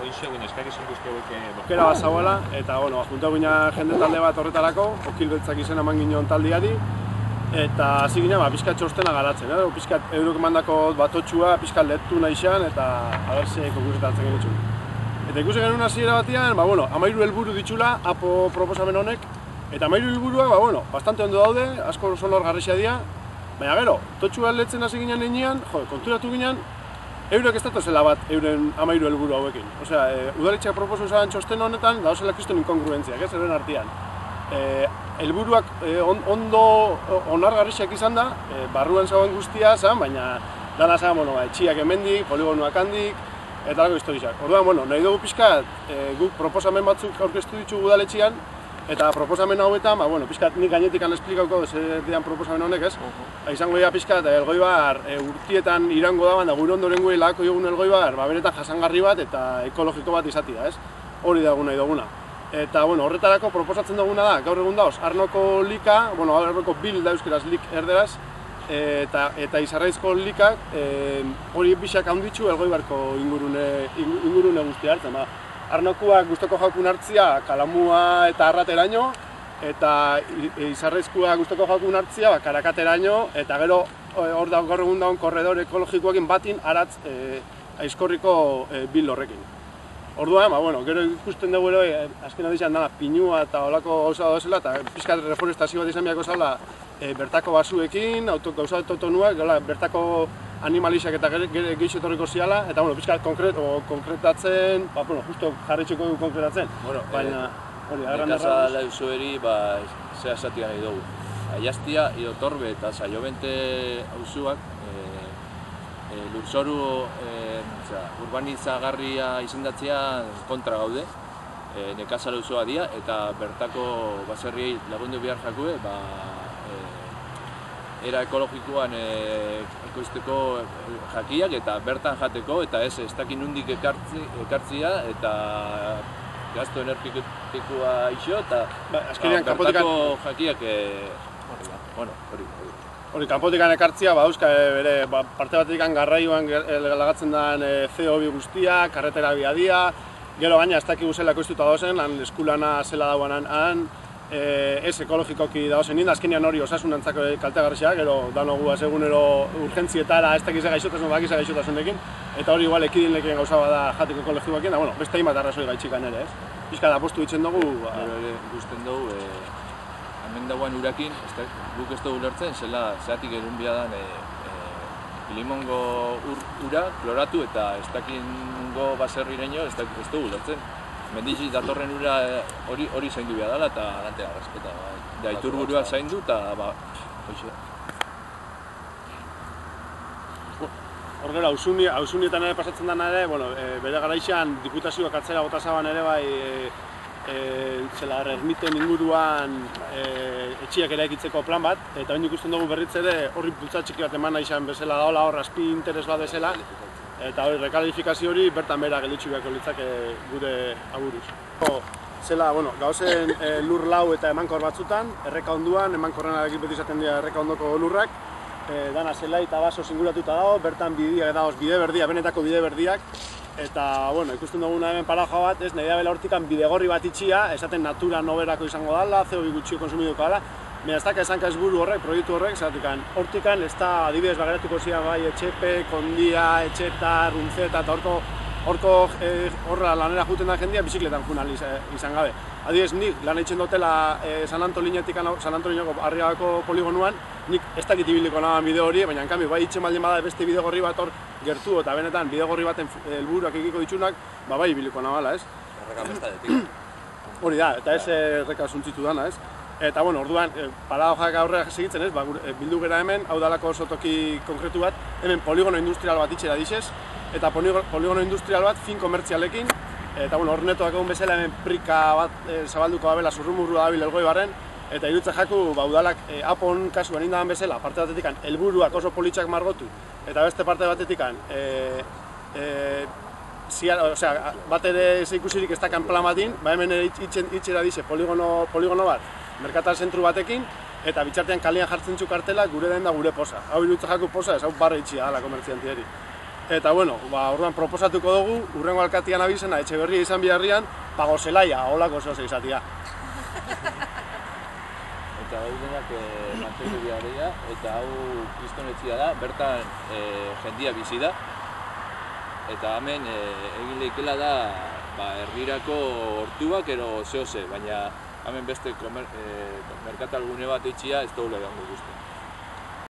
Oixo, eskakizun guzti hauek... Aukera bat zagoela, eta, junta ginen jende talde bat horretarako, Okilbeltzak izena eman ginen taldiari, eta hasi ginen, pixkat txostena garatzen, pixkat eurok emandako batotxua, pixkat lehetu nahi xan, eta abertze konkurretatzen genitxun. Eta ikusi genuen hasiera batean, 13 helburu ditxula, APO proposamen honek, eta 13 helburuak, bastante ondo daude, asko sonor garrixia dira, baina gero, totxua lehetzen hasi ginen nenean, konturatu ginen, eurek ez datozela bat euren 13 helburu hauekin. Osea, udaletxeak proposu zaban txosten honetan, dauzela kriston inkongruentziak, euren artean. Helburuak ondo onargarriak izan da, barruan zagoen guztia zan, baina dana zan, etxiak hemendik, poligonuak handik, eta lako historizak. Orduan, nahi dugu pixkat, guk proposamen batzuk aurkeztu ditugu udaletxean, eta proposamen hauetan, pixkat nik gainetikan esplikauko zer dian proposamen honek, ez? Izango dira pixkat, Elgoibar urtietan irango daban, da gure ondorengoei lako egun Elgoibar, benetan jasangarri bat eta ekologiko bat izatea, ez? Hori da nahi duguna. Eta, horretarako proposatzen duguna da, gaur egun dauz, Arnoko lika, Arnoko bil da euskeraz lik erderaz, eta Izarraizko likak, hori bisak handitxu Elgoibarko ingurune guztia hartzen, Arnokuak guztoko jakun hartzia Kalamua eta Arrateraino, eta Izarraizkoak guztoko jakun hartzia Karakateraino, eta gero hor da gaur egun dagoen korredor ekologikoekin batin aratz Aizkorriko bil horrekin. Orduan, gero ikusten dugu ere, azken adizan dela pinua eta olako gauza dozela, eta pixkat reforestazio bat izan biako zala bertako basuekin, gauza autotonuak, bertako animalixak eta geixo etorriko ziala, eta pixkat konkretatzen, justo jarritxeko du konkretatzen. Baina, nekasa lauzueri, zea esatia nahi dugu. Aiaztia, Idotorbe eta Saiobente auzuak, lurzoru urbanizagarria izendatzea kontra gaude, nekazal auzoa dira, eta bertako baserriei lagundu behar jakue, era ekologikoan ekoizteko jakiak eta bertan jateko, eta ez dakin nundik ekartzia, eta gasto energetikoa iso, eta bertako jakiak hori, kanpotikan ekartzia, bere parte batetik garraioan lagatzen den CO2 guztia, karretera biadia, gero gaina ez dakigu zela ekoiztuta dozen, eskulana zela dauanan han, ez ekologikoki dagozen nien, azkenean hori osasunantzako kaltegarriak, gero danogu egunero urgentzietara ez dakize gaixotasun, bakize gaixotasunekin, eta hori igual ekidin lekien gauza bada jateko ekologikoekin, da, beste hainbat arrazoi gaitxikan ere, ez? Pixka da apostu ditzen dugu... Gusten dugu, hemen dagoen urakin, guk ez dugu lertzen, zeatik erun biadan limongo ura, kloratu eta ez dakingo baserrireño ez dugu lertzen. Mendizi datorren ura hori zaindu behar dela eta alantea respeta. Da, iturburua zaindu eta hoxe. Horrela, ausunietan ere pasatzen dena ere, bere garaixean diputazioak atzera bota zaban ere ermiten inguruan etxiak eraikitzeko plan bat, eta hori ikusten dugu berriz ere horri bultza txiki bat eman nahi izan bezala daola hor azpi interes bat bezala, eta hori rekalifikazio hori bertan bera gelditxu beharko litzake gure aburuz. Gauzen lur lau eta emankor batzutan, erreka onduan, emankorrenarekin beti izaten dira erreka ondoko lurrak, dana zelai eta baso singuratuta dago, bertan bideak dagoz bide berdiak, benetako bide berdiak, eta ikusten duguna hemen parajoa bat, ez nahi da bela hortikan bidegorri bat itxia, esaten natura noberako izango dala, CO2 gutxio konsumiduko dala, baina ez daka esanka ez buru horrek, proiektu horrek, hortikan ez da adibidez bageratuko zian bai Etxepe, Kondia, Etxeta, Runtzeta eta horra lanera juten da jendia bizikletan junal izan gabe. Adibidez nik lan eitzen dutela San Antonioko Arriagako poligonuan, nik ez dakit ibiliko nahan bide hori, baina en cambio bai itxe maldin bada beste bidegorri bat hor gertu eta benetan bidegorri baten helburuak egiko ditsunak, bai ibiliko nahala, ez? Errekan bestadetik. Hori da, eta ez erreka zuntzitu dana, ez? Eta, orduan, paradojak aurrera segitzen, ez? Bildu gera hemen, hau dalako oso toki konkretu bat, hemen poligono industrial bat itxera dixez, eta poligono industrial bat fin komertzialekin, eta, hor netoak egun bezala hemen prika bat zabalduko dabela zurrumurru dabil Elgoibarren, eta irutza jaku, udalak apon kasuan indagan bezala, parte batetik helburuak oso politxak margotu, eta beste parte batetik bat ere ez ikusirik ez dakan plan batin, hemen itxera dixe poligono bat, merkatal zentru batekin, eta bitxartean kalean jartzen txu kartela gure den da gure posa. Hau irutza jaku posa ez, hau barra itxia ala komertziantieri. Eta, bueno, orduan proposatuko dugu, urrengo alkatian abizena, Etxeberria izan biharrian, Zelaia, holako zoze izatia. Eta hau denak mantendu biharria, eta hau kristonetxia da, bertan jendia bizi da. Eta hemen egin leikela da herrirako hortuak ero zehose, baina hemen beste merkatalgune bat eitxia ez dugula edango guzti.